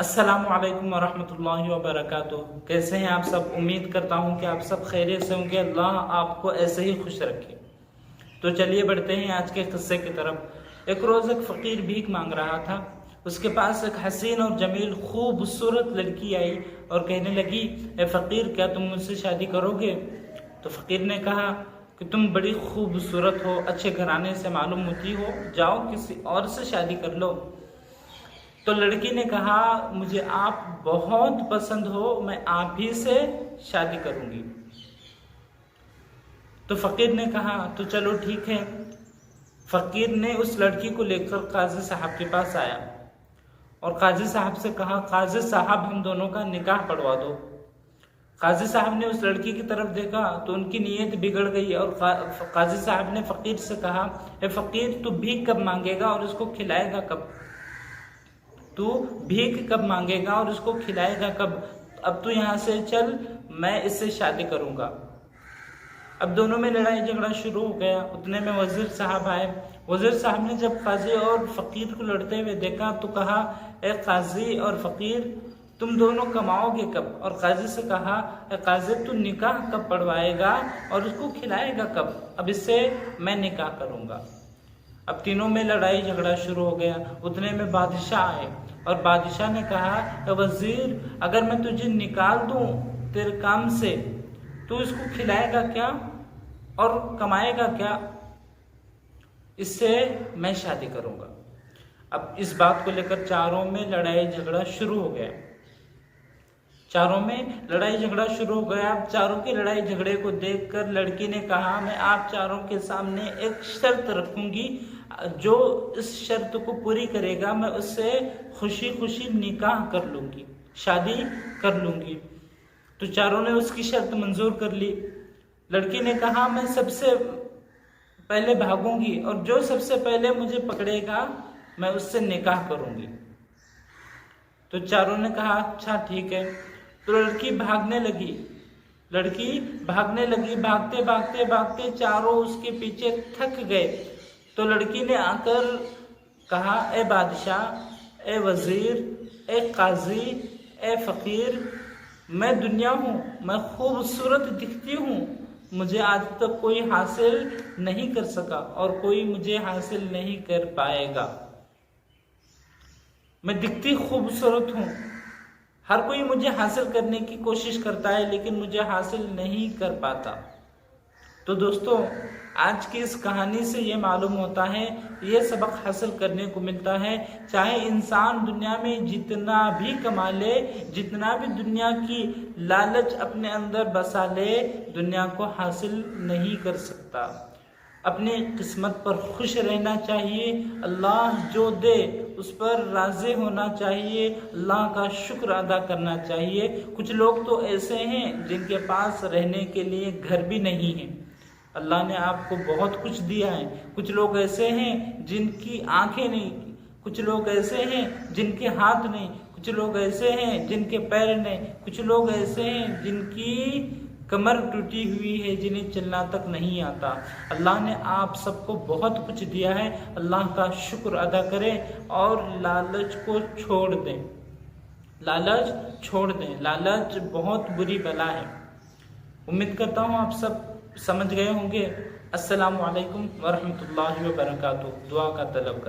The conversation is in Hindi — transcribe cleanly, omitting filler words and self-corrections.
अस्सलामु अलैकुम वरहमतुल्लाहि वबरकातुहू। कैसे हैं आप सब? उम्मीद करता हूं कि आप सब खैरियत से होंगे। अल्लाह आपको ऐसे ही खुश रखे। तो चलिए बढ़ते हैं आज के किस्से की तरफ। एक रोज़ एक फ़कीर भीख मांग रहा था। उसके पास एक हसीन और जमील खूबसूरत लड़की आई और कहने लगी, ए फ़कीर, क्या तुम मुझसे शादी करोगे? तो फ़कीर ने कहा कि तुम बड़ी खूबसूरत हो, अच्छे घराने से मालूम होती हो, जाओ किसी और से शादी कर लो। तो लड़की ने कहा, मुझे आप बहुत पसंद हो, मैं आप ही से शादी करूंगी। तो फकीर ने कहा, तो चलो ठीक है। फकीर ने उस लड़की को लेकर काजी साहब के पास आया और काजी साहब से कहा, काजी साहब, हम दोनों का निकाह पढ़वा दो। काजी साहब ने उस लड़की की तरफ देखा तो उनकी नीयत बिगड़ गई और काजी साहब ने फकीर से कहा, ए फकीर, तू भीख कब मांगेगा और इसको खिलाएगा कब? तू भीख कब मांगेगा और उसको खिलाएगा कब? अब तू यहाँ से चल, मैं इससे शादी करूंगा। अब दोनों में लड़ाई झगड़ा शुरू हो गया। उतने में वजीर साहब आए। वजीर साहब ने जब काजी और फकीर को लड़ते हुए देखा तो कहा, ए काजी और फकीर, तुम दोनों कमाओगे कब? और काजी से कहा, ए काजी, तू निकाह कब पढ़वाएगा और उसको खिलाएगा कब? अब इससे मैं निकाह करूंगा। अब तीनों में लड़ाई झगड़ा शुरू हो गया। उतने में बादशाह आए और बादशाह ने कहा, वजीर, अगर मैं तुझे निकाल दूं तेरे काम से, तो इसको खिलाएगा क्या और कमाएगा क्या? इससे मैं शादी करूंगा। अब इस बात को लेकर चारों में लड़ाई झगड़ा शुरू हो गया। चारों में लड़ाई झगड़ा शुरू हो गया। अब चारों की लड़ाई झगड़े को देखकर लड़की ने कहा, मैं आप चारों के सामने एक शर्त रखूंगी, जो इस शर्त को पूरी करेगा मैं उससे खुशी खुशी निकाह कर लूंगी, शादी कर लूंगी। तो चारों ने उसकी शर्त मंजूर कर ली। लड़की ने कहा, मैं सबसे पहले भागूंगी और जो सबसे पहले मुझे पकड़ेगा मैं उससे निकाह करूंगी। तो चारों ने कहा, अच्छा ठीक है। तो लड़की भागने लगी। भागते भागते भागते चारों उसके पीछे थक गए। तो लड़की ने आकर कहा, ए बादशाह, ए वजीर, ए काजी, ए फकीर, मैं दुनिया हूँ, मैं खूबसूरत दिखती हूँ, मुझे आज तक कोई हासिल नहीं कर सका और कोई मुझे हासिल नहीं कर पाएगा। मैं दिखती खूबसूरत हूँ, हर कोई मुझे हासिल करने की कोशिश करता है लेकिन मुझे हासिल नहीं कर पाता। तो दोस्तों, आज की इस कहानी से ये मालूम होता है, ये सबक हासिल करने को मिलता है, चाहे इंसान दुनिया में जितना भी कमा ले, जितना भी दुनिया की लालच अपने अंदर बसा ले, दुनिया को हासिल नहीं कर सकता। अपनी किस्मत पर खुश रहना चाहिए। अल्लाह जो दे उस पर राज़ी होना चाहिए। अल्लाह का शुक्र अदा करना चाहिए। कुछ लोग तो ऐसे हैं जिनके पास रहने के लिए घर भी नहीं है। अल्लाह ने आपको बहुत कुछ दिया है। कुछ लोग ऐसे हैं जिनकी आंखें नहीं, कुछ लोग ऐसे हैं जिनके हाथ नहीं, कुछ लोग ऐसे हैं जिनके पैर नहीं, कुछ लोग ऐसे हैं जिनकी कमर टूटी हुई है, जिन्हें चलना तक नहीं आता। अल्लाह ने आप सबको बहुत कुछ दिया है। अल्लाह का शुक्र अदा करें और लालच को छोड़ दें। लालच छोड़ दें। लालच बहुत बुरी बला है। उम्मीद करता हूँ आप सब समझ गए होंगे। अस्सलामु अलैकुम वरहमतुल्लाहि वबरकातुहू। दुआ का तलब कर।